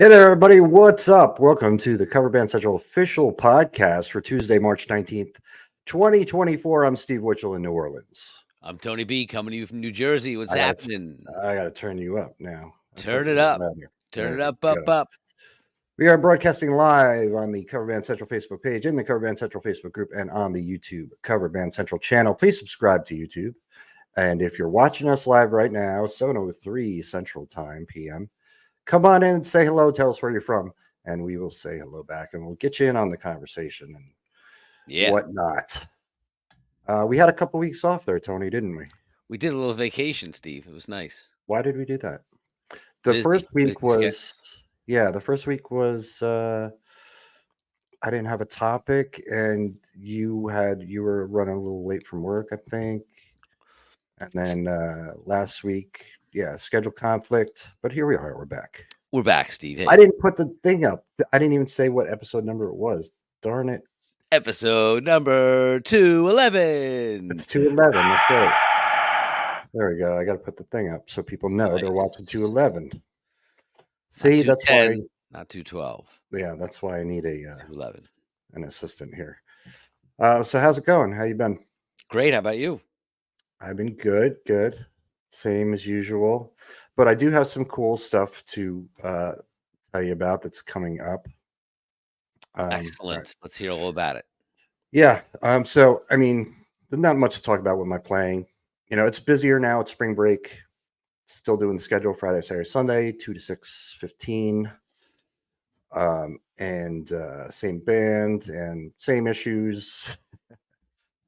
Hey there, everybody. What's up? Welcome to the Cover Band Central official podcast for Tuesday, March 19th, 2024. I'm Steve Witchell in New Orleans. I'm Tony B coming to you from New Jersey. What's I got happening? I got to turn you up now. I thought Turn you it were up. loud here. Turn it There up, we up, go. up. We are broadcasting live on the Cover Band Central Facebook page, in the Cover Band Central Facebook group, and on the YouTube Cover Band Central channel. Please subscribe to YouTube. And if you're watching us live right now, 7:03 Central Time PM, come on in and say hello. Tell us where you're from, and we will say hello back, and we'll get you in on the conversation and Yeah. whatnot. We had a couple weeks off there, Tony, didn't we? We did a little vacation, Steve. It was nice. Why did we do that? The Busy. first week Busy schedule. was, yeah, the first week was, I didn't have a topic, and you were running a little late from work, I think. And then last week, yeah, schedule conflict, but here we are, we're back. We're back, Steve. I Hey. didn't put the thing up. I didn't even say what episode number it was. Darn it. Episode number 211. It's 211. That's right. There we go. I got to put the thing up so people know they're watching Nice. 211. Not See, that's why, 210, not 212. yeah, that's why I need 211. an assistant here. So how's it going? How you been? Great. How about you? I've been good, good. Same as usual. But I do have some cool stuff to tell you about that's coming up. Excellent. Let's hear all about it. Yeah. So I mean, there's not much to talk about with my playing. You know, it's busier now. It's spring break. Still doing the schedule Friday, Saturday, Sunday, 2 to 6:15. And same band and same issues.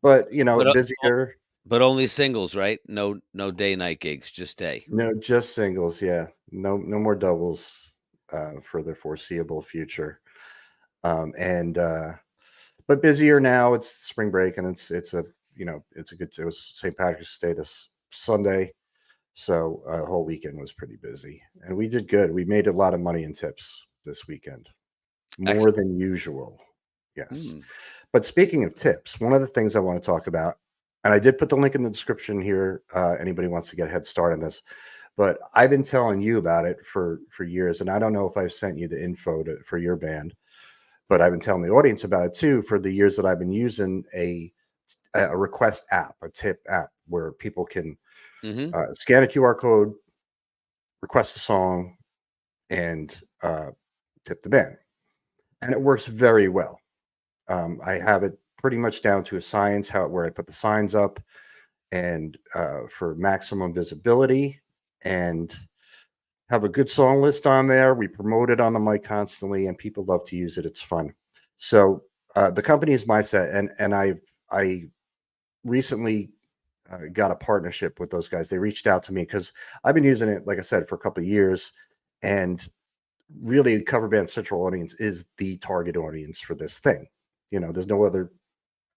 But you know, But, busier. but only singles, right? No day night gigs, just day. No, just singles. Yeah. No more doubles for the foreseeable future. And but busier now. It's spring break, and it's a it's a good. It was St. Patrick's Day this Sunday, so a whole weekend was pretty busy, and we did good. We made a lot of money in tips this weekend, more Excellent. than usual. Yes, Hmm. but speaking of tips, one of the things I want to talk about, and I did put the link in the description here. Anybody wants to get a head start on this, but I've been telling you about it for years, and I don't know if I've sent you the info for your band, but I've been telling the audience about it too for the years that I've been using a request app, a tip app where people can Mm-hmm. scan a QR code, request a song, and tip the band. And it works very well. I have it pretty much down to a science, where I put the signs up and for maximum visibility, and have a good song list on there. We promote it on the mic constantly, and people love to use it. It's fun. So the company is Mindset, and I recently got a partnership with those guys. They reached out to me because I've been using it, like I said, for a couple of years, and really, Cover Band Central audience is the target audience for this thing. You know, there's no other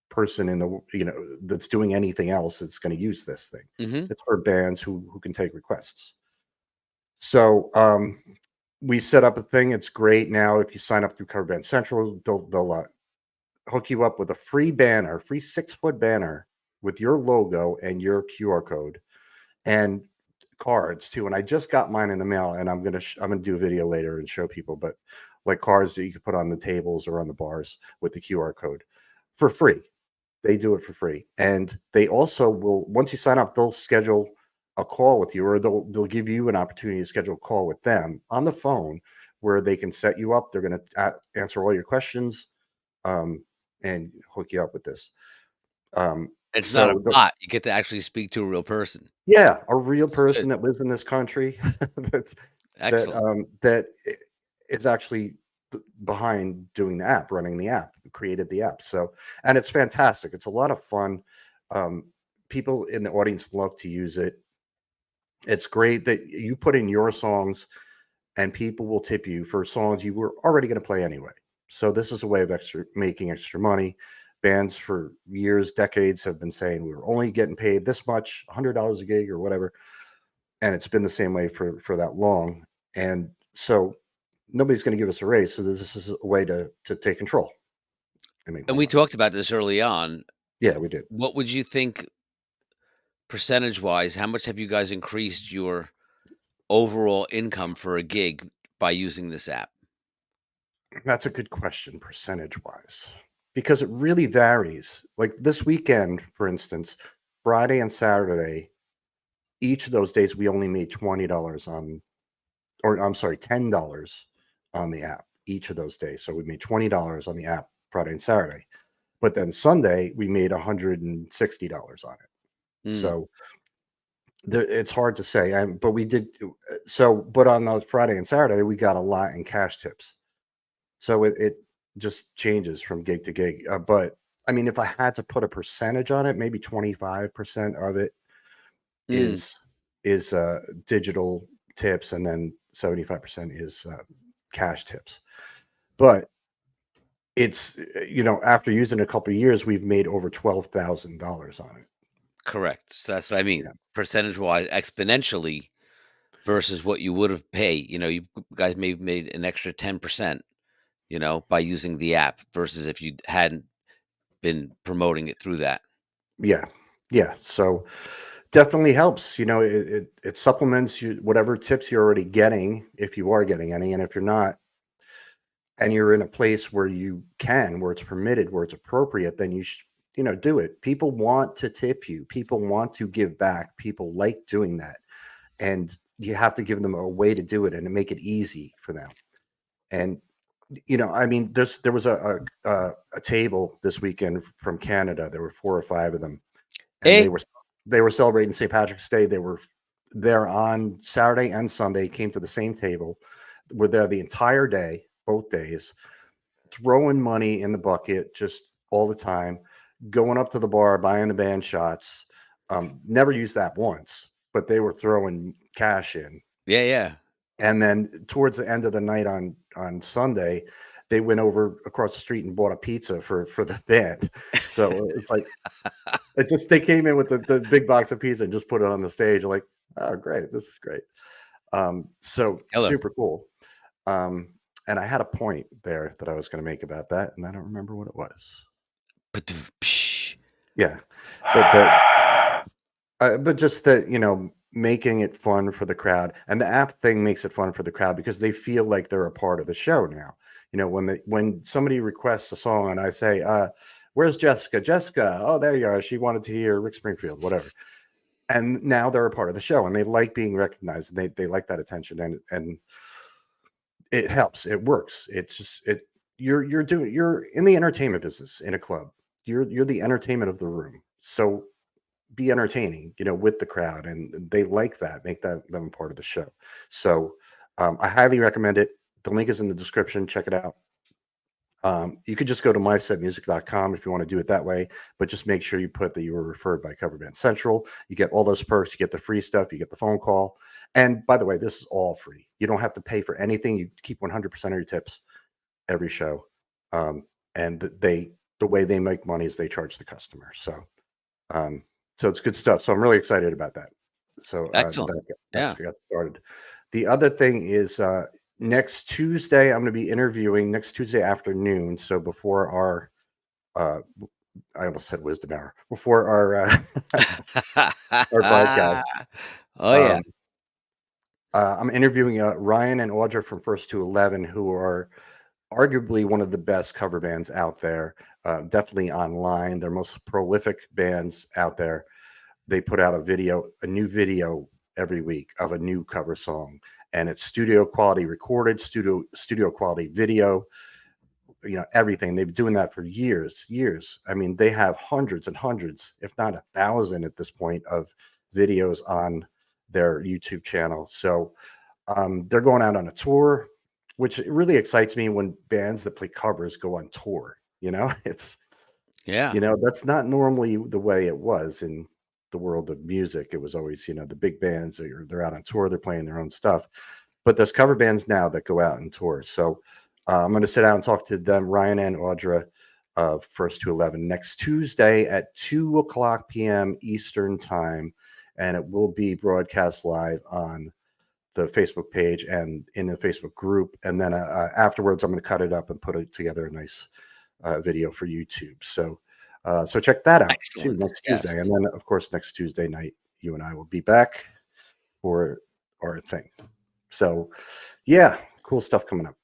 person in the that's doing anything else that's going to use this thing. Mm-hmm. It's for bands who can take requests. So we set up a thing. It's great now. If you sign up through Cover Band Central, they'll hook you up with a free banner, free 6-foot banner with your logo and your QR code, and cards too. And I just got mine in the mail, and I'm gonna do a video later and show people. But like cards that you can put on the tables or on the bars with the QR code for free. They do it for free, and they also will. Once you sign up, they'll schedule a call with you, or they'll give you an opportunity to schedule a call with them on the phone, where they can set you up. They're going to answer all your questions, and hook you up with this. It's not a So bot. You get to actually speak to a real person. yeah, a real It's good. person that lives in this country that's, Excellent. is actually behind doing the app, running the app, created the app. So, and it's fantastic. It's a lot of fun. Um, People in the audience love to use it. It's great that you put in your songs, and people will tip you for songs you were already going to play anyway. So this is a way of making extra money. Bands for years, decades have been saying we were only getting paid this much, $100 a gig or whatever, and it's been the same way for that long. And so nobody's going to give us a raise. So this is a way to take control and make And more we money. talked about this early on. Yeah, we did. What would you think percentage wise? How much have you guys increased your overall income for a gig by using this app? That's a good question, percentage-wise, because it really varies. Like this weekend, for instance, Friday and Saturday, each of those days we only made $20 on, or I'm sorry, $10 on the app each of those days. So we made $20 on the app Friday and Saturday. But then Sunday we made $160 on it. Mm, So there, it's hard to say. But we did but on the Friday and Saturday we got a lot in cash tips. So it just changes from gig to gig. But I mean, if I had to put a percentage on it, maybe 25% of it mm, is is digital tips, and then 75% is cash tips. But it's after using it a couple of years, we've made over $12,000 on it. correct. So that's what I mean. Yeah, Percentage-wise, exponentially versus what you would have paid. You guys may have made an extra 10%, by using the app versus if you hadn't been promoting it through that. yeah, yeah. So definitely helps. It supplements you whatever tips you're already getting, if you are getting any, and if you're not, and you're in a place where where it's permitted, where it's appropriate, then you should, do it. People want to tip you. People want to give back. People like doing that. And you have to give them a way to do it and to make it easy for them. And, I mean, there was a table this weekend from Canada. There were 4 or 5 of them, and Hey, they were celebrating St. Patrick's Day. They were there on Saturday and Sunday, came to the same table, were there the entire day, both days, throwing money in the bucket just all the time, going up to the bar, buying the band shots. Never used that once, but they were throwing cash in. yeah, yeah. And then towards the end of the night on Sunday, they went over across the street and bought a pizza for the band. So it's like they came in with the big box of pizza and just put it on the stage. Like, oh, great, this is great. So Killer. super cool. Um, and I had a point there that I was going to make about that, and I don't remember what it was. Psh. Yeah, but just that, making it fun for the crowd, and the app thing makes it fun for the crowd because they feel like they're a part of the show now. When somebody requests a song and I say, "Where's Jessica? Jessica, oh, there you are. She wanted to hear Rick Springfield, whatever." And now they're a part of the show, and they like being recognized, and they like that attention, and it helps. It works. It's just you're in the entertainment business in a club. You're the entertainment of the room. So be entertaining, with the crowd, and they like that. Make them part of the show. So I highly recommend it. The link is in the description. Check it out. You could just go to mysetmusic.com if you want to do it that way, but just make sure you put that you were referred by Cover Band Central. You get all those perks. You get the free stuff. You get the phone call. And by the way, this is all free. You don't have to pay for anything. You keep 100% of your tips every show. And the way they make money is they charge the customer. Um, so it's good stuff. So I'm really excited about that. So Excellent. that's Yeah. got started. The other thing is next Tuesday, I'm going to be interviewing next Tuesday afternoon. So before uh, I almost said wisdom hour, before our podcast, Oh, yeah. um, I'm interviewing Ryan and Audra from First to 11, who are arguably one of the best cover bands out there. Definitely online. They're most prolific bands out there. They put out a new video every week of a new cover song, and it's studio quality recorded, studio quality video, everything. They've been doing that for years. I mean, they have hundreds and hundreds, if not 1,000 at this point, of videos on their YouTube channel. So they're going out on a tour, which really excites me when bands that play covers go on tour. It's Yeah. that's not normally the way it was in the world of music. It was always, the big bands, they're out on tour, they're playing their own stuff. But there's cover bands now that go out and tour. So I'm going to sit down and talk to them, Ryan and Audra, of First to 11, next Tuesday at 2:00 p.m. Eastern time. And it will be broadcast live on the Facebook page and in the Facebook group. And then afterwards, I'm going to cut it up and put it together a nice video for YouTube. So check that out too Excellent. next Yes. Tuesday. And then, of course, next Tuesday night, you and I will be back for our thing. So, yeah, cool stuff coming up.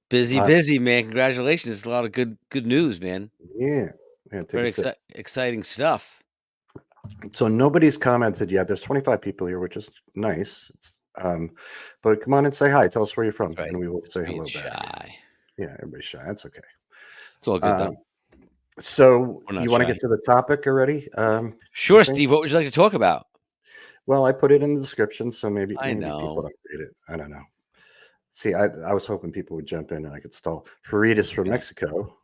Busy, Uh, busy, man. Congratulations. A lot of good news, man. yeah, yeah. Take a Very sip. exciting stuff. So nobody's commented yet. There's 25 people here, which is nice. But come on and say hi. Tell us where you're from, That's right. and we will Just say being hello back. shy. Yeah, everybody's shy. That's okay. It's all good Um, though. so We're not you want to shy. get to the topic already? You Sure, think? Steve. What would you like to talk about? Well, I put it in the description, so I maybe people know. don't read it. I don't know. See, I was hoping people would jump in and I could stall. Farid is from Okay. Mexico.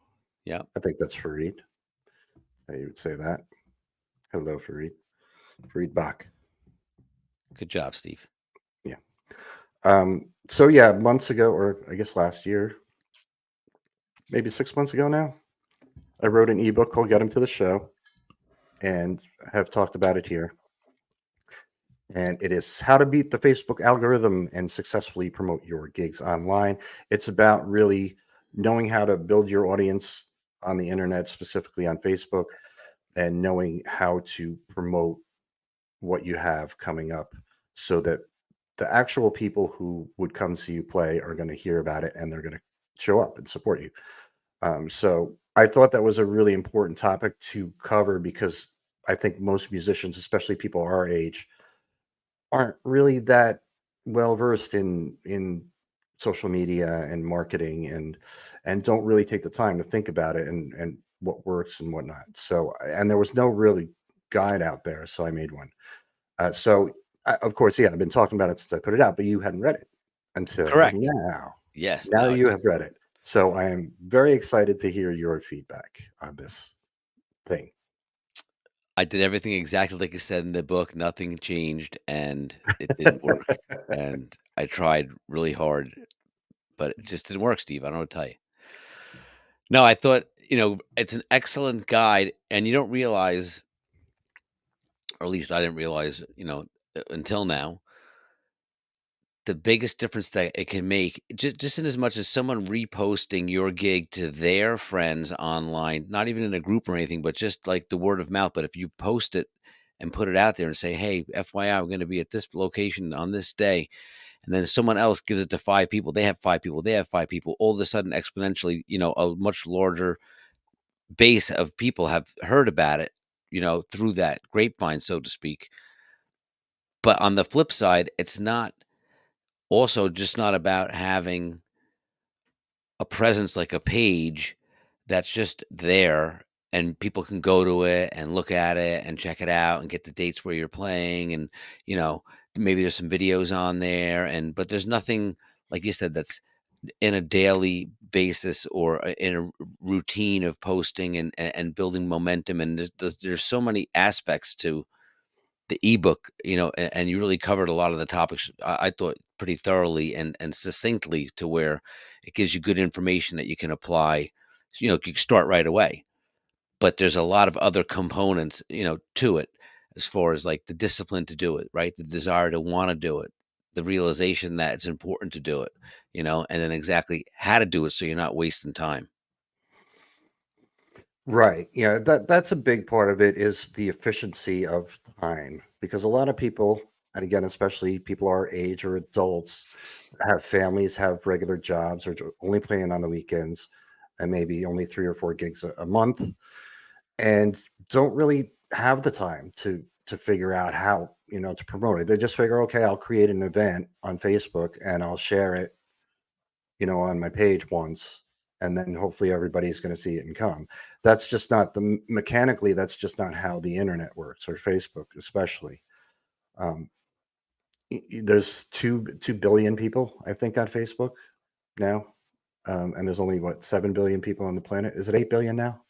Yeah. I think that's Farid. How you would say that? Hello, Farid. Farid Bach. Good job, Steve. Yeah. So yeah, months ago, or I guess last year, maybe 6 months ago now, I wrote an ebook called Get Him to the Show and have talked about it here. And it is how to beat the Facebook algorithm and successfully promote your gigs online. It's about really knowing how to build your audience on the internet, specifically on Facebook, and knowing how to promote what you have coming up so that the actual people who would come see you play are going to hear about it and they're going to show up and support you. So I thought that was a really important topic to cover because I think most musicians, especially people our age, aren't really that well versed in social media and marketing and don't really take the time to think about it and what works and whatnot. So and there was no really guide out there, so I made one. Of course, yeah, I've been talking about it since I put it out, but you hadn't read it until Correct. now. Yes. Now No, you have read it. So I am very excited to hear your feedback on this thing. I did everything exactly like you said in the book. Nothing changed and it didn't work. And I tried really hard, but it just didn't work, Steve. I don't know what to tell you. No, I thought, it's an excellent guide and you don't realize, or at least I didn't realize, until now, the biggest difference that it can make, just in as much as someone reposting your gig to their friends online, not even in a group or anything, but just like the word of mouth. But if you post it and put it out there and say, hey, FYI, I'm going to be at this location on this day, and then someone else gives it to five people, they have five people, they have five people, all of a sudden, exponentially, a much larger base of people have heard about it, through that grapevine, so to speak. But on the flip side, it's not also just not about having a presence like a page that's just there and people can go to it and look at it and check it out and get the dates where you're playing and you know maybe there's some videos on there and but there's nothing like you said that's in a daily basis or in a routine of posting and building momentum and there's so many aspects to the ebook, and you really covered a lot of the topics, I thought pretty thoroughly and succinctly to where it gives you good information that you can apply. You can start right away, but there's a lot of other components, to it as far as like the discipline to do it, right? The desire to want to do it, the realization that it's important to do it, and then exactly how to do it so you're not wasting time. Right. Yeah, that's a big part of it is the efficiency of time because a lot of people, and again, especially people our age or adults, have families, have regular jobs, or only playing on the weekends, and maybe only 3 or 4 gigs a month, and don't really have the time to figure out how to promote it. They just figure, okay, I'll create an event on Facebook and I'll share it on my page once, and then hopefully everybody's going to see it and come. That's just not mechanically. That's just not how the internet works, or Facebook, especially. Um, there's 2 billion people, I think, on Facebook now, and there's only what 7 billion people on the planet. Is it 8 billion now?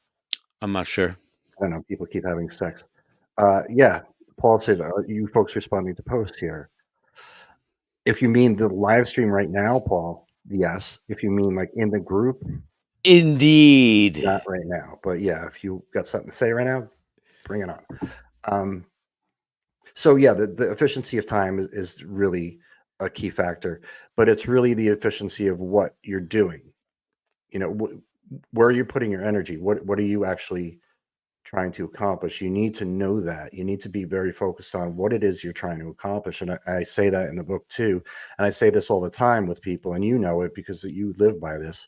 I'm not sure. I don't know. People keep having sex. Yeah, Paul said, "You folks responding to posts here." If you mean the live stream right now, Paul, yes. If you mean like in the group, Indeed. not right now, but yeah, if you got something to say right now, bring it on. Um, so yeah, the efficiency of time is really a key factor, but it's really the efficiency of what you're doing. Where are you putting your energy? What are you actually trying to accomplish. You need to know that. You need to be very focused on what it is you're trying to accomplish. And I say that in the book too. And I say this all the time with people, and you know it because you live by this.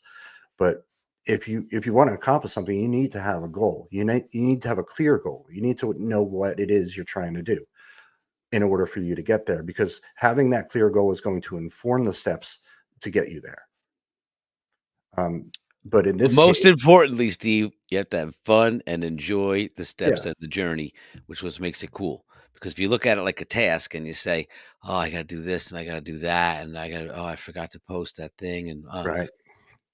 But if you want to accomplish something, you need to have a goal. You need to have a clear goal. You need to know what it is you're trying to do in order for you to get there, because having that clear goal is going to inform the steps to get you there. But in But this most case, importantly, Steve, you have to have fun and enjoy the steps yeah, and the journey, which was makes it cool. Because if you look at it like a task and you say, "Oh, I got to do this and I got to do that and I got to, oh, I forgot to post that thing," and right.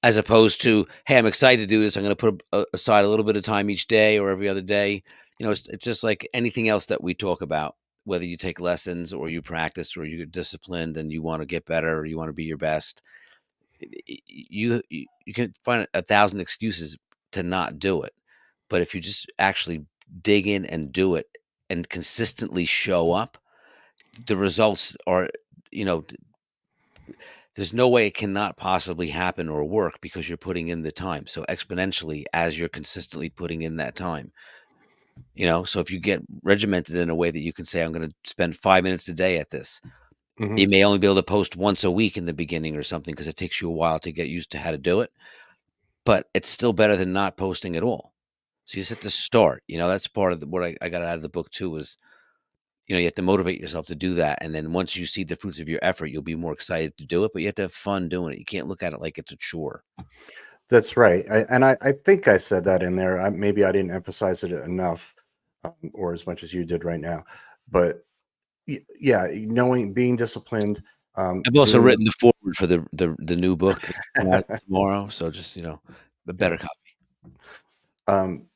as opposed to, "Hey, I'm excited to do this. I'm going to put aside a little bit of time each day or every other day." It's just like anything else that we talk about. Whether you take lessons or you practice or you're disciplined and you want to get better or you want to be your best, you can find 1,000 excuses to not do it. But if you just actually dig in and do it and consistently show up, the results are, you know, there's no way it cannot possibly happen or work because you're putting in the time. So exponentially, as you're consistently putting in that time, so if you get regimented in a way that you can say, I'm going to spend 5 minutes a day at this, Hmm. you may only be able to post once a week in the beginning or something because it takes you a while to get used to how to do it. But it's still better than not posting at all. So you just have to start. That's part of what I got out of the book too was, you have to motivate yourself to do that. And then once you see the fruits of your effort, you'll be more excited to do it, but you have to have fun doing it. You can't look at it like it's a chore. That's right. And I think I said that in there. Maybe I didn't emphasize it enough, or as much as you did right now. But yeah, knowing, being disciplined, I've also doing written the foreword for the new book that's coming out the tomorrow. So just, a better yeah. copy. Um,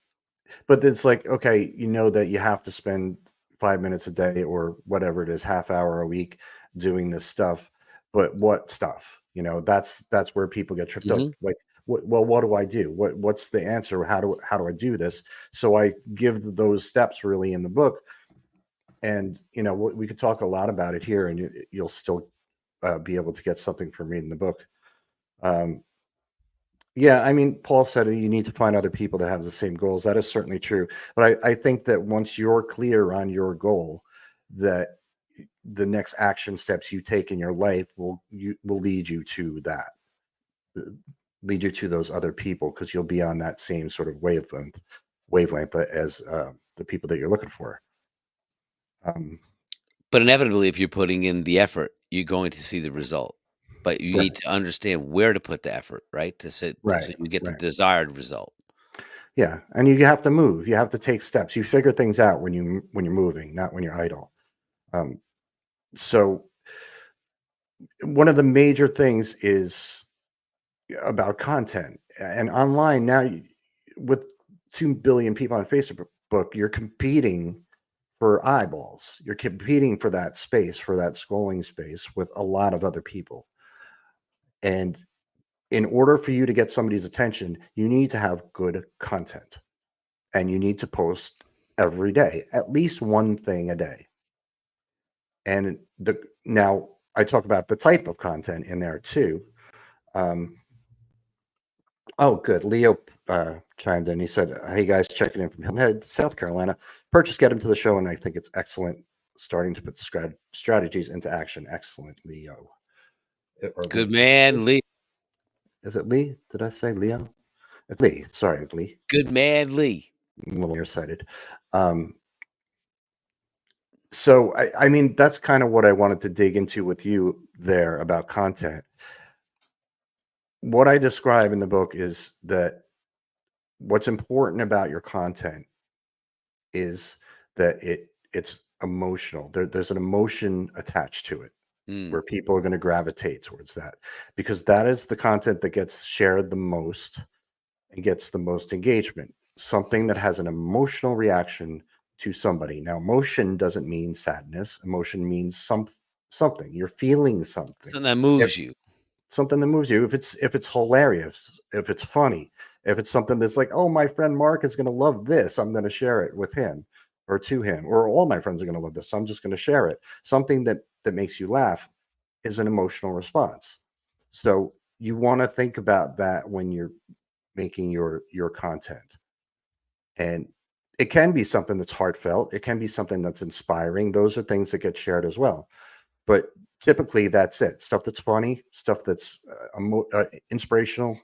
but it's like, okay, you know that you have to spend 5 minutes a day or whatever it is, half hour a week doing this stuff. But what stuff? That's where people get tripped up. Hmm. Like, what do I do? What's the answer? How do I do this? So I give those steps really in the book, and we could talk a lot about it here, and you'll still be able to get something from reading the book. Um, Yeah, I mean, Paul said you need to find other people that have the same goals. That is certainly true. But I think that once you're clear on your goal, that the next action steps you take in your life will lead you to that, uh, lead you to those other people, because you'll be on that same sort of wavelength as the people that you're looking for. Um, But inevitably, if you're putting in the effort, you're going to see the result. But you need right, to understand where to put the effort, right? So right, you get the right. desired result. Yeah, and you have to move. You have to take steps. You figure things out when you're moving, not when you're idle. Um, so one of the major things is about content, and online now, with 2 billion people on Facebook, you're competing for eyeballs. You're competing for that space, for that scrolling space with a lot of other people. And in order for you to get somebody's attention, you need to have good content, and you need to post every day, at least one thing a day. And now I talk about the type of content in there too. Um, Oh, good. Leo chimed in. He said, "Hey guys, checking in from Hilton Head, South Carolina. Purchase get him to the show, and I think it's excellent. Starting to put the strategies into action. Excellent, Leo or Good Lee. man, Lee. Is it Lee? Did I say Leo? It's Lee. Sorry, Lee. Good man, Lee. I'm a little nearsighted. Um, so I mean, that's kind of what I wanted to dig into with you there about content. What I describe in the book is that what's important about your content is that it's emotional. There's an emotion attached to it, Mm. where people are going to gravitate towards that, because that is the content that gets shared the most and gets the most engagement. Something that has an emotional reaction to somebody. Now, emotion doesn't mean sadness. Emotion means something. You're feeling something. Something that If moves you. something that moves you, if it's hilarious, if it's funny, if it's something that's like, oh, my friend Mark is going to love this, I'm going to share it with him or to him, or all my friends are going to love this, so I'm just going to share it. Something that makes you laugh is an emotional response. So you want to think about that when you're making your content. And It can be something that's heartfelt. It can be something that's inspiring. Those are things that get shared as well. But typically, that's it. Stuff that's funny, stuff that's inspirational,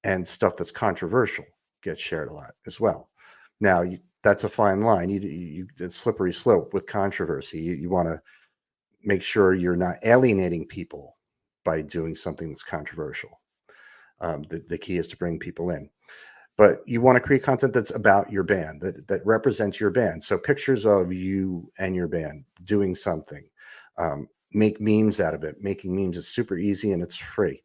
and stuff that's controversial gets shared a lot as well. Now, that's a fine line. It's slippery slope with controversy. You want to make sure you're not alienating people by doing something that's controversial. The key is to bring people in, but you want to create content that's about your band, that represents your band. So pictures of you and your band doing something. Make memes out of it. Making memes is super easy and it's free.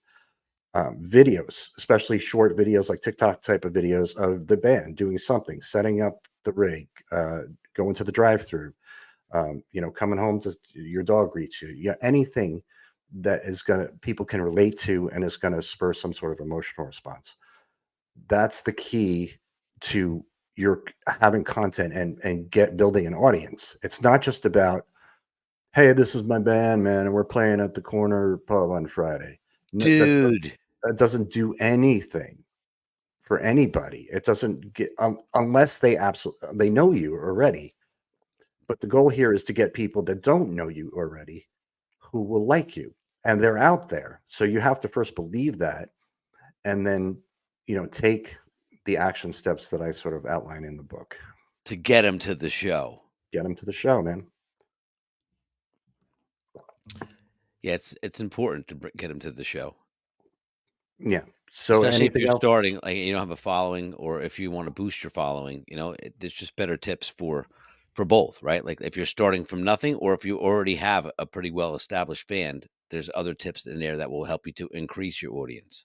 Videos, especially short videos like TikTok type of videos of the band doing something, setting up the rig, going to the drive-through, coming home to your dog greets you. Yeah, anything that is gonna people can relate to and is gonna spur some sort of emotional response. That's the key to your having content and get building an audience. It's not just about, hey, this is my band, man, and we're playing at the corner pub on Friday. Dude. That doesn't do anything for anybody. It doesn't get unless they absolutely they know you already. But the goal here is to get people that don't know you already who will like you, and they're out there. So you have to first believe that, and then take the action steps that I sort of outline in the book. To get him to the show. Get them to the show, man. Yeah, it's important to get him to the show, Yeah. So especially if anything you're else? starting, like, you don't have a following, or if you wanna boost your following, there's just better tips for both, right? Like, if you're starting from nothing, or if you already have a pretty well-established band, there's other tips in there that will help you to increase your audience.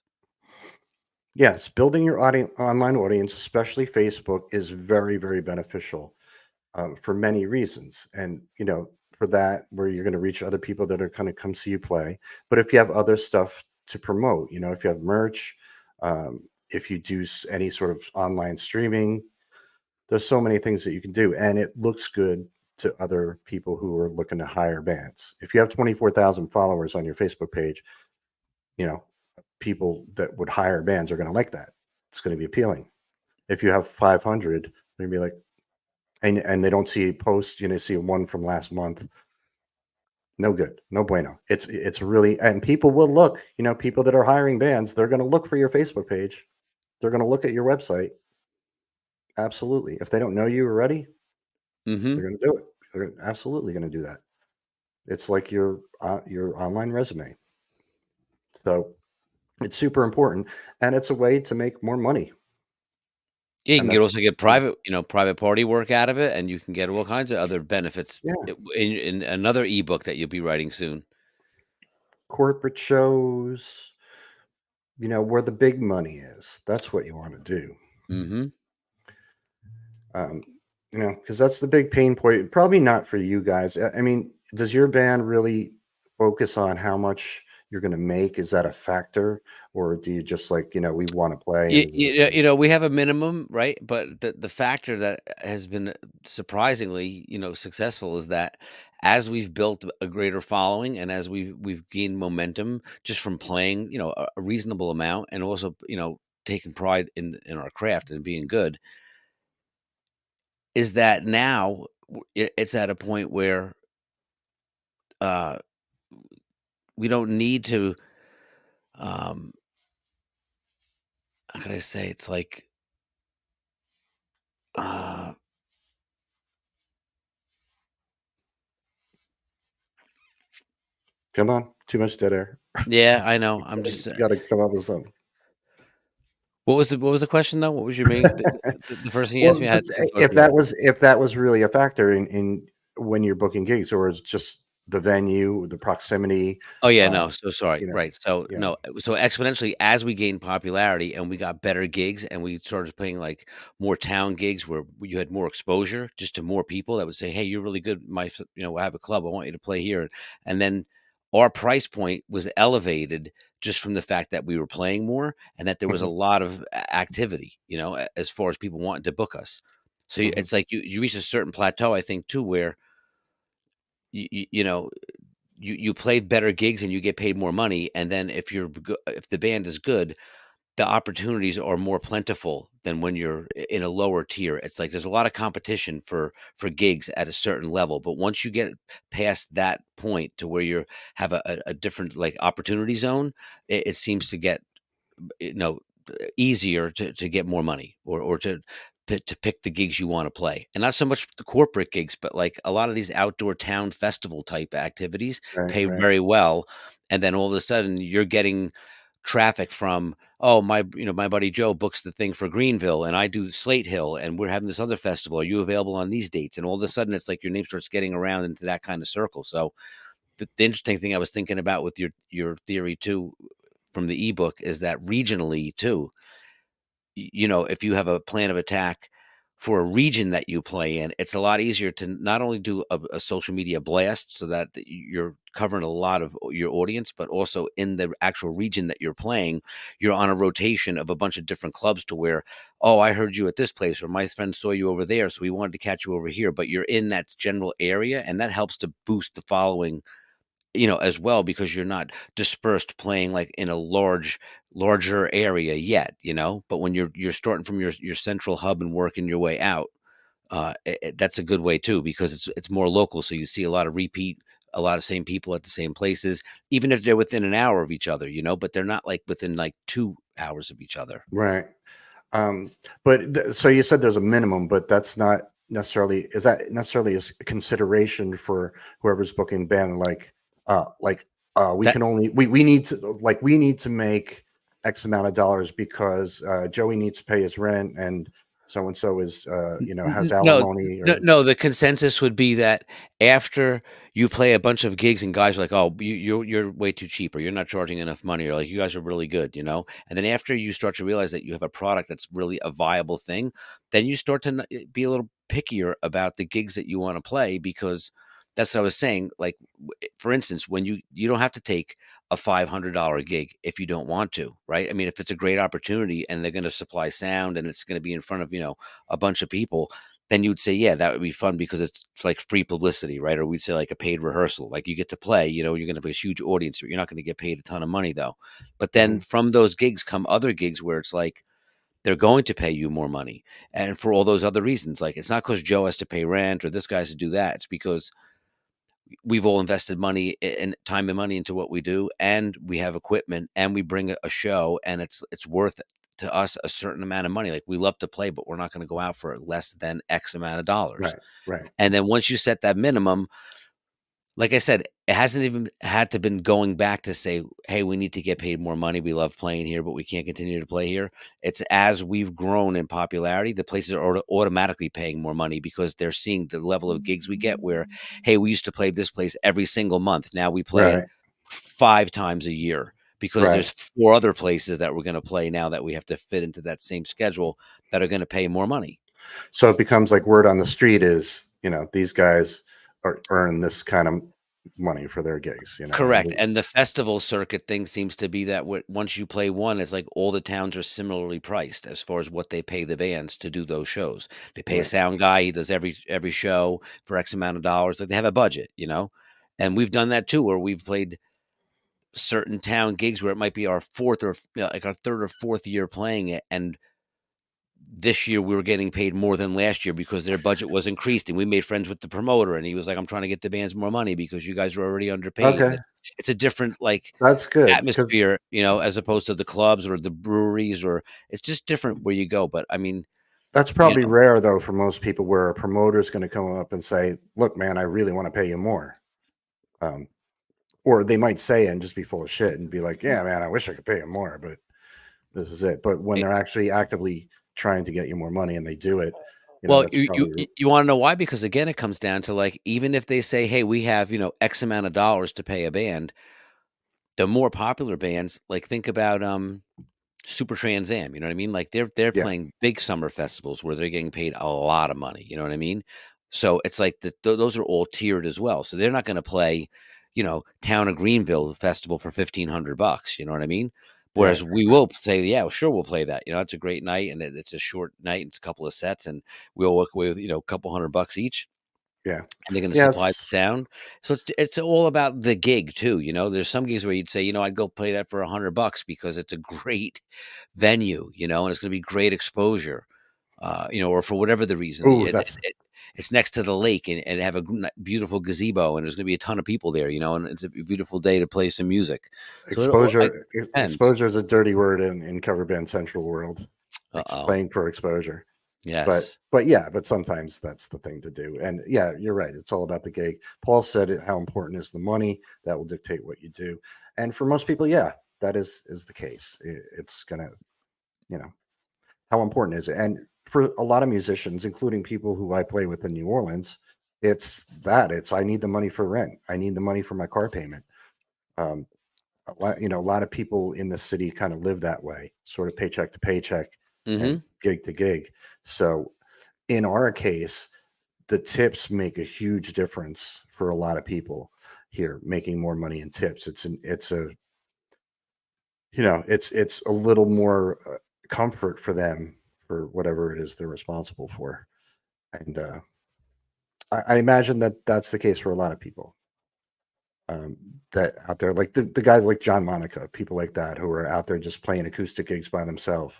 Yes, building your online audience, especially Facebook, is very, very beneficial for many reasons. And for that, where you're going to reach other people that are kind of come see you play. But if you have other stuff to promote, if you have merch, if you do any sort of online streaming, there's so many things that you can do, and it looks good to other people who are looking to hire bands. If you have 24,000 followers on your Facebook page, you know, people that would hire bands are going to like that. It's going to be appealing. If you have 500, they're going to be like, and they don't see a post, see one from last month. No good, no bueno. It's really, and people will look. People that are hiring bands, they're going to look for your Facebook page. They're going to look at your website. Absolutely. If they don't know you already, they're Mhm. going to do it. They're absolutely going to do that. It's like your online resume. So it's super important, and it's a way to make more money. Yeah, you And can that's also get private party work out of it, and you can get all kinds of other benefits yeah, in another ebook that you'll be writing soon. corporate shows, where the big money is. That's what you want to do. Mhm. Um, because that's the big pain point. Probably not for you guys. I mean, does your band really focus on how much you're going to make? Is that a factor, or do you just like, we want to play and this is We have a minimum, right? But the factor that has been surprisingly, successful is that as we've built a greater following, and as we've gained momentum just from playing, a reasonable amount, and also, taking pride in our craft and being good, is that now it's at a point where uh we don't need to, um how can I say, it's like, uh come on, too much dead air. yeah, I know. I'm just You got to come up with something. what was the question, though? What was your main the first thing you asked Well, me? I had just, two thoughts if in my that head. was really a factor in when you're booking gigs, or it's just the venue, the proximity, Oh, yeah, uh, no, so sorry. you know, Right, so, yeah. no, so exponentially, as we gained popularity and we got better gigs and we started playing, like, more town gigs where you had more exposure just to more people that would say, "Hey, you're really good. I have a club. I want you to play here." And then our price point was elevated just from the fact that we were playing more and that there was a Mhm, lot of activity, as far as people wanting to book us. So mhm, it's like you reach a certain plateau, I think, too, where you know you played better gigs and you get paid more money, and then if the band is good, the opportunities are more plentiful than when you're in a lower tier. It's like there's a lot of competition for gigs at a certain level, but once you get past that point to where you have a different like opportunity zone, it seems to get you know easier to get more money or to pick the gigs you want to play. And not so much the corporate gigs, but like a lot of these outdoor town festival type activities Right, pay right. very well. And then all of a sudden you're getting traffic from, oh, my buddy Joe books the thing for Greenville and I do Slate Hill and we're having this other festival. Are you available on these dates? And all of a sudden it's like your name starts getting around into that kind of circle. So the interesting thing I was thinking about with your theory too from the ebook is that regionally too, if you have a plan of attack for a region that you play in, it's a lot easier to not only do a social media blast so that you're covering a lot of your audience, but also in the actual region that you're playing, you're on a rotation of a bunch of different clubs to where, oh, I heard you at this place, or my friend saw you over there, so we wanted to catch you over here. But you're in that general area, and that helps to boost the following as well because you're not dispersed playing like in a larger area yet. But when you're starting from your central hub and working your way out, that's a good way too because it's more local. So you see a lot of repeat, a lot of same people at the same places, even if they're within an hour of each other, but they're not like within like 2 hours of each other. Right. Um, but so you said there's a minimum, but that's not necessarily, is that necessarily a consideration for whoever's booking band? We That can only, we need to, like, we need to make X amount of dollars because Joey needs to pay his rent and so is, has No, alimony no, or, no, the consensus would be that after you play a bunch of gigs and guys are like, "Oh, you're way too cheap," or "You're not charging enough money," or like, "You guys are really good." And then after you start to realize that you have a product that's really a viable thing, then you start to be a little pickier about the gigs that you wanna play because that's what I was saying, like, for instance, when you don't have to take a $500 gig if you don't want to, right? I mean, if it's a great opportunity and they're gonna supply sound and it's gonna be in front of, a bunch of people, then you would say, yeah, that would be fun because it's like free publicity, right? Or we'd say like a paid rehearsal, like you get to play, you're going to have a huge audience, but you're not going to get paid a ton of money though. But then Mhm. from those gigs come other gigs where it's like they're going to pay you more money. And for all those other reasons, like it's not because Joe has to pay rent or this guy has to do that. It's because we've all invested money and time and money into what we do, and we have equipment, and we bring a show, and it's worth to us a certain amount of money. Like we love to play, but we're not going to go out for less than X amount of dollars. Right, right. And then once you set that minimum, like I said, it hasn't even had to been going back to say, "Hey, we need to get paid more money. We love playing here, but we can't continue to play here." It's as we've grown in popularity, the places are automatically paying more money because they're seeing the level of gigs we get where, "Hey, we used to play this place every single month. Now we play it Right, 5 times a year because right. there's 4 other places that we're gonna play now that we have to fit into that same schedule that are gonna pay more money." So it becomes like word on the street is, these guys are earn this kind of money for their gigs, and Correct, and the festival circuit thing seems to be that once you play one, it's like all the towns are similarly priced as far as what they pay the bands to do those shows. They pay a right, sound guy, he does every show for X amount of dollars, like, they have a budget. And we've done that too, where we've played certain town gigs where it might be our 4th or like our 3rd or 4th year playing it, and this year we were getting paid more than last year because their budget was increased, and we made friends with the promoter, and he was like, "I'm trying to get the bands more money because you guys are already underpaid." And okay, it's a different, like, that's good because atmosphere, as opposed to the clubs or the breweries, or it's just different where you go. But I mean, that's you probably know, rare though for most people where a promoter is going to come up and say, "Look, man, I really want to pay you more," um, or they might say it and just be full of shit and be like, "Yeah, man, I wish I could pay you more, but this is it." But when it, they're actually actively trying to get you more money and they do it, well, that's you probably you you want to know why? Because again, it comes down to like even if they say, "Hey, we have X amount of dollars to pay a band," the more popular bands, like think about Super Trans Am, you know what I mean? Like they're yeah, playing big summer festivals where they're getting paid a lot of money, you know what I mean? So it's like those are all tiered as well. So they're not going to play, Town of Greenville festival for $1,500, you know what I mean? right, Whereas we will say, yeah, well, sure, we'll play that. It's a great night and it's a short night, it's a couple of sets, and we'll walk away with a couple $100 each. Yeah. and they're gonna supply the Yes. sound. So it's all about the gig too, you know? There's some gigs where you'd say, I'd go play that for $100 because it's a great venue, and it's gonna be great exposure, or for whatever the reason. Oh, that's It's next to the lake and have a beautiful gazebo, and there's gonna be a ton of people there, and it's a beautiful day to play some music. So I exposure. depends. Exposure is a dirty word in cover band central world. Uh-oh. Playing for exposure. Yes. But yeah, but sometimes that's the thing to do. And yeah, you're right. It's all about the gig. Paul said it, how important is the money that will dictate what you do. And for most people, yeah, that is the case. It's gonna, you know, how important is it? And for a lot of musicians, including people who I play with in New Orleans, it's I need the money for rent. I need the money for my car payment. Um, a lot of people in the city kind of live that way, sort of paycheck to paycheck and Mhm. gig to gig. So in our case, the tips make a huge difference for a lot of people here, making more money in tips. It's a it's a little more comfort for them for whatever it is they're responsible for. And I imagine that that's the case for a lot of people um, that out there, like the guys like John Monica, people like that who are out there just playing acoustic gigs by themselves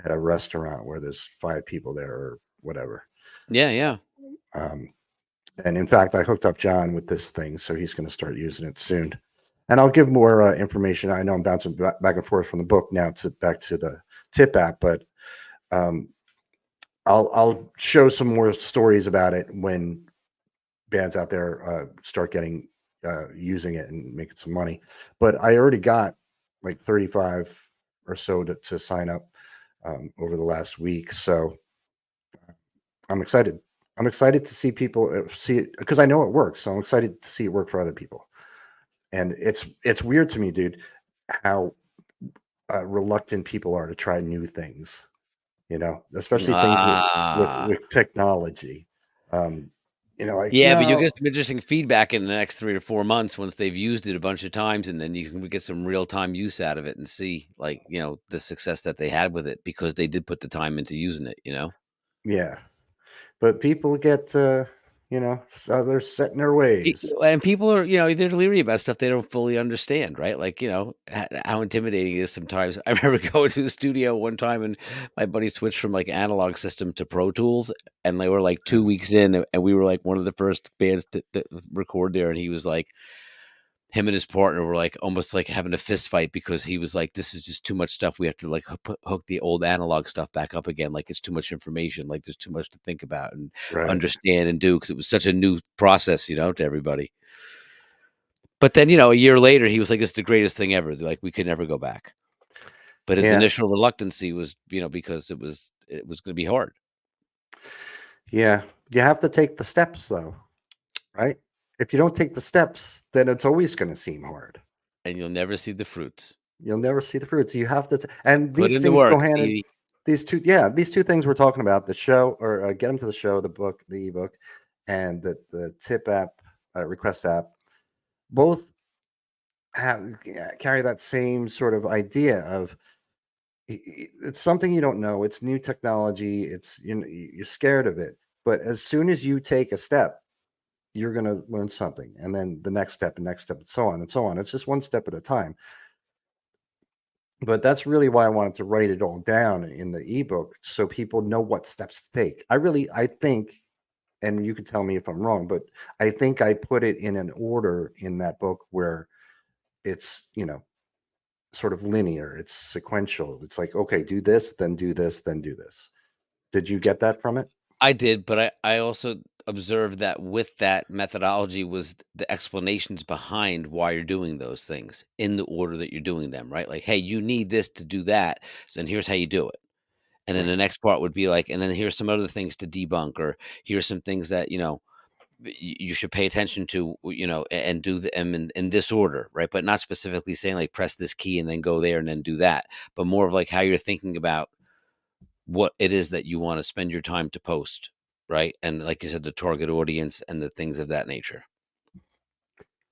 at a restaurant where there's 5 people there or whatever. Yeah, yeah. Um, and in fact, I hooked up John with this thing, so he's going to start using it soon. And I'll give more information. I know I'm bouncing back and forth from the book now to back to the tip app, but um, I'll show some more stories about it when bands out there start getting using it and making some money. But I already got like 35 or so to sign up over the last week, so I'm excited. I'm excited to see people see it because I know it works. So I'm excited to see it work for other people. And it's weird to me, dude, how reluctant people are to try new things. Especially things Ah. with technology. Um, like Yeah, but you'll no, get some interesting feedback in the next 3 to 4 months once they've used it a bunch of times, and then you can get some real-time use out of it and see, like, the success that they had with it because they did put the time into using it, you know? yeah, but people get so they're set in their ways. And people are, they're leery about stuff they don't fully understand, right? Like, how intimidating it is sometimes. I remember going to a studio one time and my buddy switched from like analog system to Pro Tools, and they were like Yeah, 2 weeks in, and we were like one of the first bands to record there. And he was like, him and his partner were like almost like having a fist fight because he was like, "This is just too much stuff. We have to like hook the old analog stuff back up again. Like it's too much information. Like there's too much to think about and right. understand and do because it was such a new process, to everybody." But then, a year later, he was like, "It's the greatest thing ever." Like we could never go back. But his Yeah, initial reluctancy was, because it was going to be hard, yeah. You have to take the steps, though, right? If you don't take the steps, then it's always going to seem hard. and you'll never see the fruits. You'll never see the fruits. You have to, and Put these in the things go work, hand in Stevie. these two things we're talking about: the show, or get them to the show, the book, the ebook, and the tip app, request app. Both carry that same sort of idea of it's something you don't know. It's new technology. It's you're scared of it, but as soon as you take a step, you're going to learn something, and then the next step, and so on and so on. It's just one step at a time. But that's really why I wanted to write it all down in the ebook so people know what steps to take. I think, and you could tell me if I'm wrong, but I think I put it in an order in that book where it's, sort of linear, it's sequential. It's like, okay, do this, then do this, then do this. Did you get that from it? I did, but I also observed that with that methodology was the explanations behind why you're doing those things in the order that you're doing them, right? Like, hey, you need this to do that, so then here's how you do it. And then Right. the next part would be like, and then here's some other things to debunk, or here's some things that you should pay attention to, and do them in this order, right? But not specifically saying like press this key and then go there and then do that, but more of like how you're thinking about what it is that you want to spend your time to post, right? And like you said, the target audience and the things of that nature.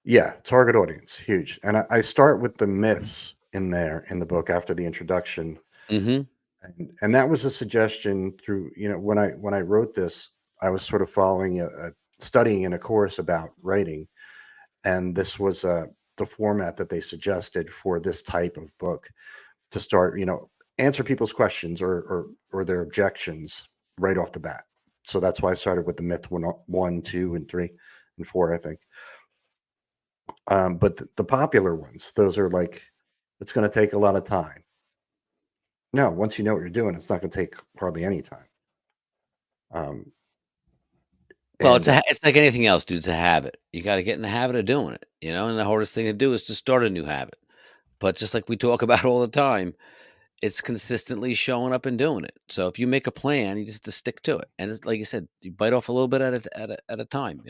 Yeah, target audience, huge. And I start with the myths in there in the book after the introduction. Mhm. And that was a suggestion through, when I wrote this, I was sort of following a studying in a course about writing, and this was the format that they suggested for this type of book to start, answer people's questions or their objections right off the bat. So that's why I started with the myth one, two, and three, and four, I think. But the popular ones, those are like, it's going to take a lot of time. No, once you know what you're doing, it's not going to take hardly any time. Um, Well, and it's like anything else, dude. It's a habit. You got to get in the habit of doing it, and the hardest thing to do is to start a new habit. But just like we talk about all the time, it's consistently showing up and doing it. So if you make a plan, you just have to stick to it. And it's like you said, you bite off a little bit at a time.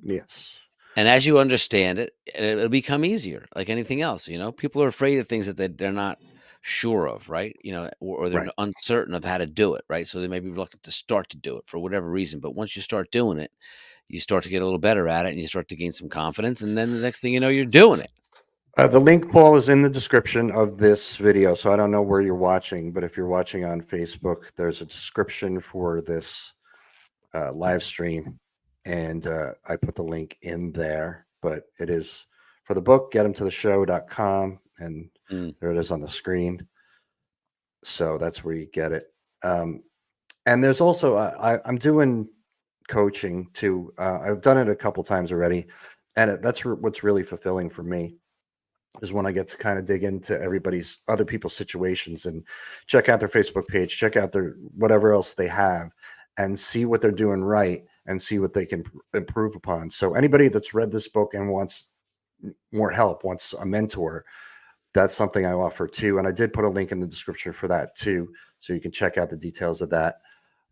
yes, And as you understand it, it'll become easier, like anything else. People are afraid of things that they're not sure of, right? Or they're right. uncertain of how to do it, right? So they may be reluctant to start to do it for whatever reason. But once you start doing it, you start to get a little better at it, and you start to gain some confidence. And then the next thing you know, you're doing it. The link, Paul, is in the description of this video. So I don't know where you're watching, but if you're watching on Facebook, there's a description for this live stream, and I put the link in there. But it is for the book, getemtotheshow.com, and Mm, there it is on the screen. So that's where you get it. And there's also I'm doing coaching too. I've done it a couple times already, and what's really fulfilling for me is when I get to kind of dig into other people's situations and check out their Facebook page, check out their whatever else they have, and see what they're doing right and see what they can improve upon. So anybody that's read this book and wants more help, wants a mentor, that's something I offer too. And I did put a link in the description for that too, so you can check out the details of that.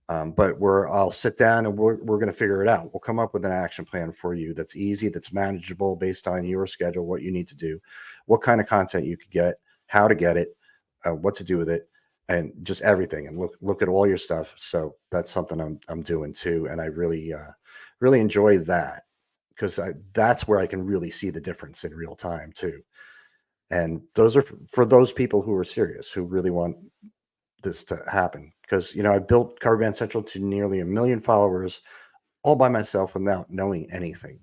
But I'll sit down and we're going to figure it out. We'll come up with an action plan for you that's easy, that's manageable based on your schedule, what you need to do, what kind of content you could get, how to get it, what to do with it, and just everything. And look at all your stuff. So that's something I'm doing too, and I really enjoy that because that's where I can really see the difference in real time too. And those are for those people who are serious, who really want this to happen, because I built Cover Band Central to nearly 1 million followers all by myself without knowing anything.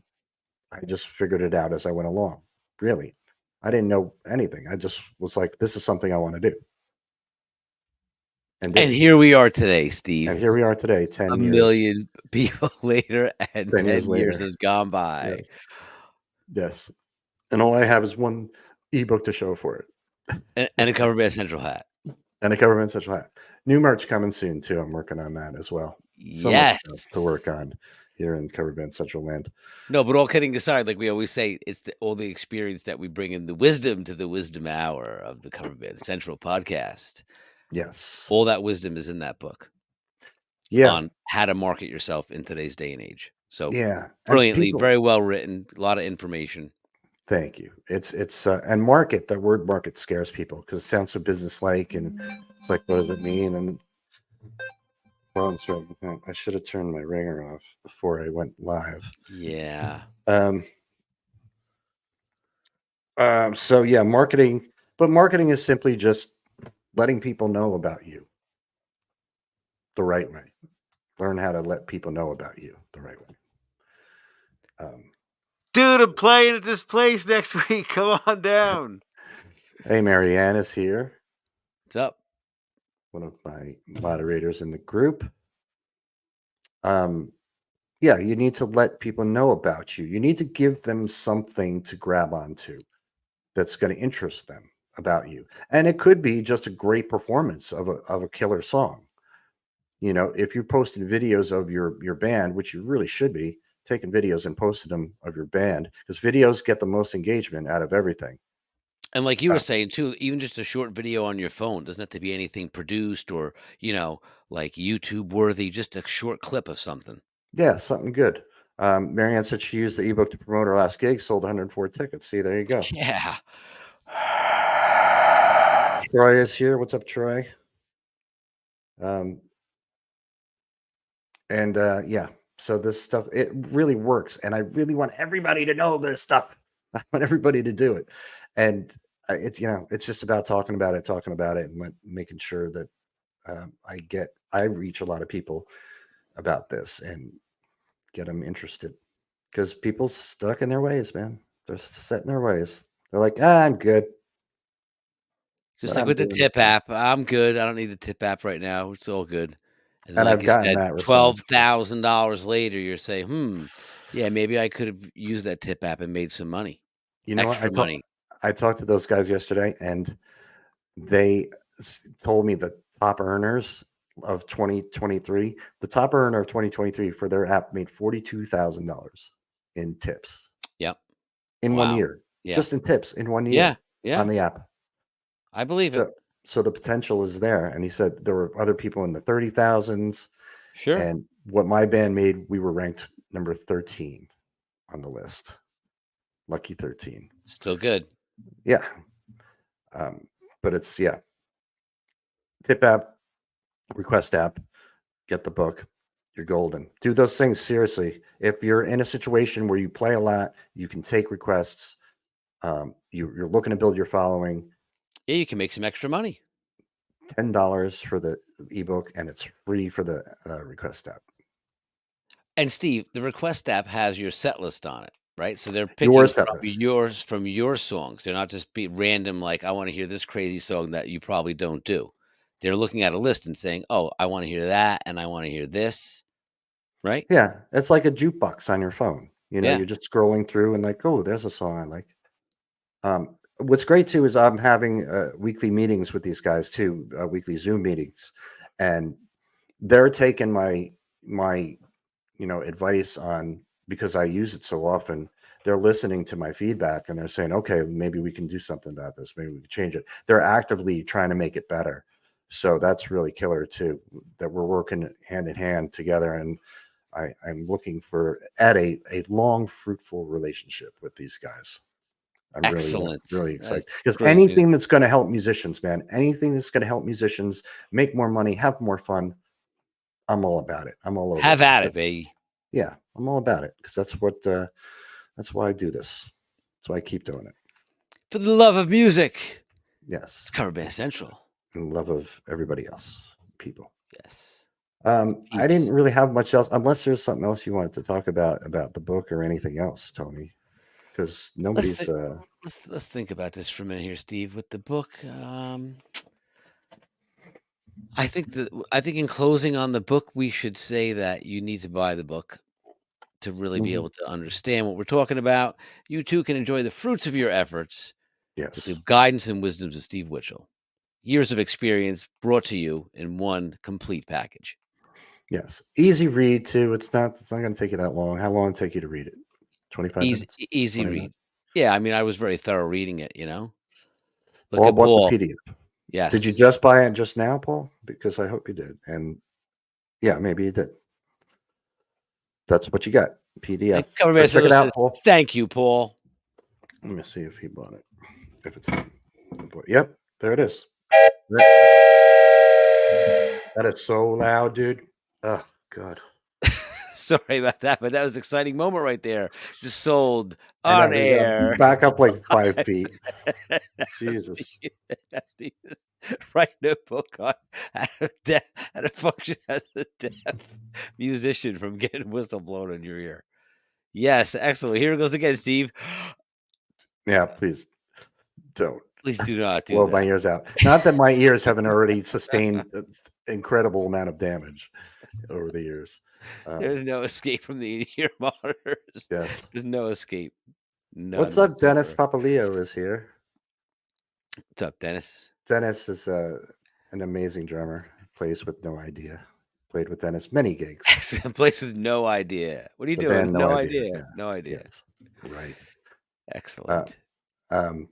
I just figured it out as I went along. Really, I didn't know anything. I just was like, this is something I want to do, and did and it. here we are today, Steve. And here we are today, A 10 years, million people later, and 10 years 10 years later. has gone by. Yes, yes. And all I have is one ebook to show for And a Cover Band Central hat. and a Cover Band Central hat. New merch coming soon too. I'm working on that as well. So much stuff to work Yes. on here in Cover Band Central land. No, but all kidding aside, like we always say, it's all the experience that we bring in the wisdom to the wisdom hour of the Cover Band Central podcast. Yes. All that wisdom is in that book Yeah. on how to market yourself in today's day and age. So Yeah, and brilliantly, people, very well written, a lot of information. thank you. It's and market, the word market scares people because it sounds so business-like, and it's like, what does it mean? And phone's ringing. I should have turned my ringer off before I went live. Yeah. Um, so yeah, marketing, but marketing is simply just letting people know about you the right way. Learn how to let people know about you the right way. Dude, I'm playing at this place next week. Come on down. Hey, Marianne is here, What's up? one of my moderators in the group. Yeah, you need to let people know about you. You need to give them something to grab onto that's going to interest them about you. And it could be just a great performance of a killer song. If you're posting videos of your band, which you really should be taking videos and posting them of your band, because videos get the most engagement out of everything. And like you were Uh, saying too, even just a short video on your phone doesn't have to be anything produced or, like YouTube worthy, just a short clip of something. yeah, something good. Marianne said she used the ebook to promote her last gig, sold 104 tickets. See, there you go. Yeah. Troy is here. What's up, Troy? Um, and yeah, so this stuff, it really works, and I really want everybody to know this stuff. I want everybody to do it, and it's just about talking about it, and making sure that I reach a lot of people about this, and get them interested because people stuck in their ways, man. They're set in their ways. They're like, ah, I'm good. Just But like I'm with the doing this tip thing. app, I'm good. I don't need the tip app right now. It's all good. And then, And like I've you gotten said, that response too. $12,000 later, you're saying, yeah, maybe I could have used that tip app and made some money, You know what? extra money. I talked to those guys yesterday, and they told me the top earners of 2023, the top earner of 2023 for their app made $42,000 in tips Yep. in one Wow. year, Yeah. just in tips in one Yeah. year on Yeah. the app. I believe it. So the potential is there. And he said there were other people in the 30,000s. Sure. And what my band made, we were ranked number 13 on the list. Lucky 13. Still good. Yeah. But it's, yeah. Tip app, request app, get the book. You're golden. Do those things seriously. If you're in a situation where you play a lot, you can take requests. You're looking to build your following. Yeah, you can make some extra money. $10 for the ebook, and it's free for the request app. And Steve, the request app has your set list on it, right? So they're Your picking set list. from your songs. They're not just be random, like, I want to hear this crazy song that you probably don't do. They're looking at a list and saying, oh, I want to hear that and I want to hear this, right? Yeah, it's like a jukebox on your phone. Yeah. You're just scrolling through and like, oh, there's a song I like. What's great too is I'm having weekly meetings with these guys too, weekly Zoom meetings, and they're taking my advice on because I use it so often. They're listening to my feedback and they're saying, okay, maybe we can do something about this. Maybe we can change it. They're actively trying to make it better. So that's really killer too, that we're working hand in hand together. And I'm looking for at a long, fruitful relationship with these guys. I'm really, Excellent. really That's excited because great news. anything that's going to help musicians, man, anything that's going to help musicians make more money, have more fun, I'm all about it. I'm all over Have it. at it, baby. Yeah, I'm all about it because that's why I do this. That's why I keep doing it. For the love of music. Yes, It's Cover Band Central. in love of everybody else, people. Yes. I didn't Peeps. really have much else, unless there's something else you wanted to talk about the book or anything else, Tony, because Let's nobody's. think, let's think about this for a minute here, Steve. With the book, I think in closing on the book, we should say that you need to buy the book to really be Mhm. able to understand what we're talking about. You too can enjoy the fruits of your efforts with the Yes, guidance and wisdoms of Steve Witchell. Years of experience brought to you in one complete package. yes, easy read too. It's not going to take you that long. How long did it take you to read it? 25 Easy, minutes, easy 20 read. minutes. Yeah, I mean, I was very thorough reading it. Look Paul at bought the Paul. PDF. Did you Yes. just buy it just now, Paul? Because I hope you did. And yeah, maybe you did. That's what you got. And PDF. Cover Go Man check it Central says, out, Paul. thank you, Paul. Let me see if he bought it. If it's in the book. Yep, there it is. That is so loud, dude. Oh God. Sorry about that, but that was an exciting moment right there. Just sold I know on we got air. back up like 5 feet. Jesus. Steve is writing a book on how to function as a deaf musician from getting whistle blown in your ear. Yes, excellent. Here it goes again, Steve. Yeah, please don't Please do not do blow my that. ears out. Not that my ears haven't already sustained incredible amount of damage over the years. There's no escape from the ear monitors. Yes. There's no escape. What's None up, Dennis whatsoever. Papaleo is here. What's up, Dennis? Dennis is an amazing drummer. Plays with no idea. Played with Dennis many gigs. Excellent. Place with no idea. What are you The doing? band No No Idea. idea. Yeah. No idea. Yes. Right. Uh, Excellent. um,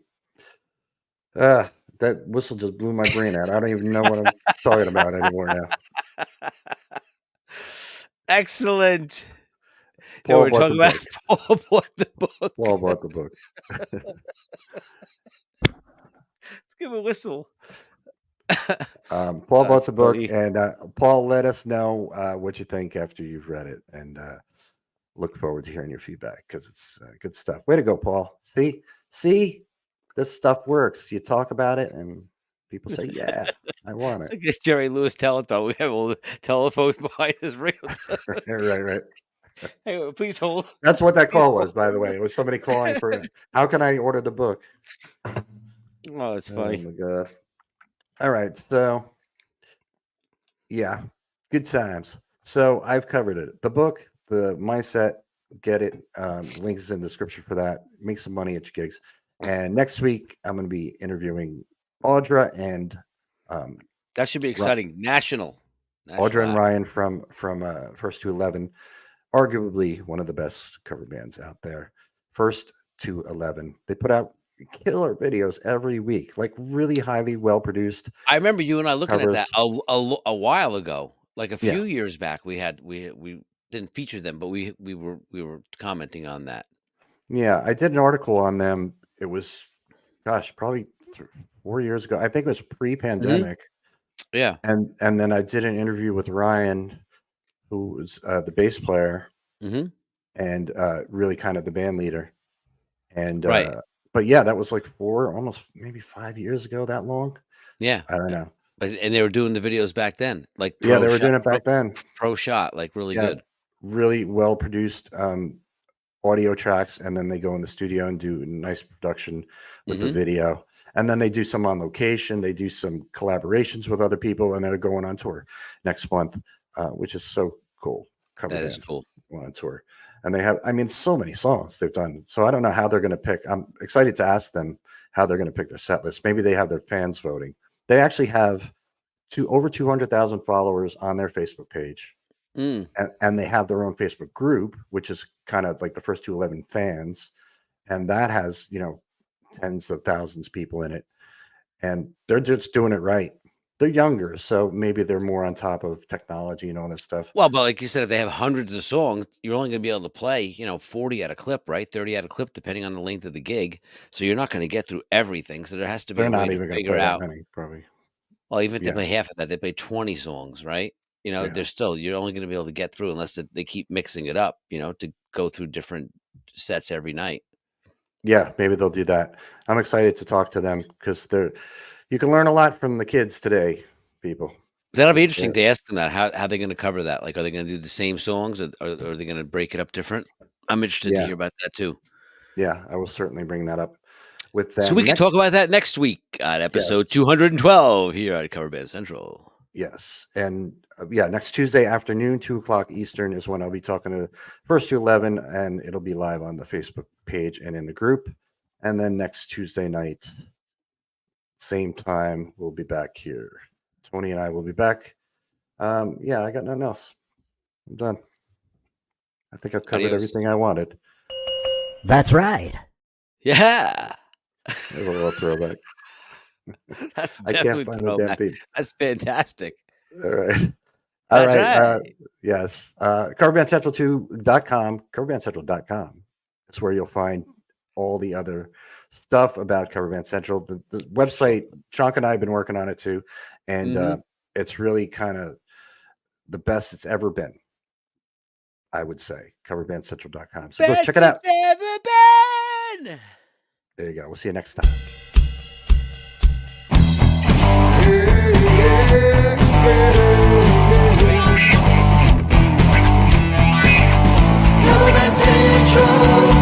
uh, that whistle just blew my brain out. I don't even know what I'm talking about anymore now. Excellent. No, Paul we're bought the talking about book. Paul bought the book. Paul bought the book. Let's give a whistle. Paul bought That's the book, funny. and Paul, let us know what you think after you've read it, and look forward to hearing your feedback because it's good stuff. Way to go, Paul. See, this stuff works. You talk about it, and people say, "Yeah, I want It's it." like this Jerry Lewis telethon. We have all the telephones behind us. Right, right. Hey, please hold. That's what that Please call was, hold. by the way. It was somebody calling for how can I order the book? Oh, it's Oh funny. my god. All right, so yeah, good times. So I've covered it. The book, the mindset, get it. The link is in the description for that. Make some money at your gigs. And next week, I'm going to be interviewing Audra and um, That should be Ri- exciting. National Audra and act. Ryan from First to 11, arguably one of the best cover bands out there. First to 11, they put out killer videos every week, like really highly well produced I remember you and I looking at covers. that a while ago, like a Yeah, few years back. We didn't feature them, but we were commenting on that. yeah. I did an article on them. It was, gosh, probably 4 years ago. I think it was Mhm. pre-pandemic, Yeah. and then I did an interview with Ryan, who was the bass player Mhm. and really kind of the band leader. And Right. but yeah, that was like almost maybe 5 years ago. That long? Yeah. I don't know. But and they were doing the videos back then, like Yeah, they were doing it back then. pro shot, like really Yeah, good. really well produced audio tracks, and then they go in the studio and do nice production with the Mhm. video. And then they do some on location. They do some collaborations with other people, and they're going on tour next month, which is so cool. Cover That is band cool. going on tour, and they have, I mean, so many songs they've done. So I don't know how they're going to pick. I'm excited to ask them how they're going to pick their set list. Maybe they have their fans voting. They actually have over 200,000 followers on their Facebook page, Mm. and they have their own Facebook group, which is kind of like the First to 11 fans, and that has tens of thousands of people in it, and they're just doing it right. They're younger, so maybe they're more on top of technology and all this stuff. Well, but like you said, if they have hundreds of songs, you're only gonna be able to play, 40 at a clip, right? 30 at a clip, depending on the length of the gig. So you're not gonna get through everything. So there has to be They're a way not to even going to figure play that out. many, probably. Well, even if they Yeah, play half of that, they play 20 songs, right? yeah, They're still you're only gonna be able to get through unless they keep mixing it up, to go through different sets every night. yeah. Maybe they'll do that. I'm excited to talk to them because you can learn a lot from the kids today, people. That'll be It's, interesting to ask them that. How they gonna cover that? Like, are they gonna do the same songs or are they gonna break it up different? I'm interested to yeah, hear about that too. yeah. I will certainly bring that up with So we them can talk next. about that next week on episode Yes. 212 here at Cover Band Central. Yes, and yeah, next Tuesday afternoon, 2 o'clock Eastern is when I'll be talking to First to 11, and it'll be live on the Facebook page and in the group. And then next Tuesday night, same time, we'll be back here. Tony and I will be back. Yeah, I got nothing else. I'm done. I think I've covered Adios. everything I wanted. That's right. Yeah. There's a little throwback. That's I can't definitely find the damn throwback. thing. That's fantastic. All right. All That's right. right. Yes. Coverbandcentral2.com, coverbandcentral.com. That's where you'll find all the other stuff about Cover Band Central. The website, Chonk and I have been working on it too. And Mhm. it's really kind of the best it's ever been, I would say. Coverbandcentral.com. So go Best check it out. it's ever been. There you go. We'll see you next time. Cover Band Central.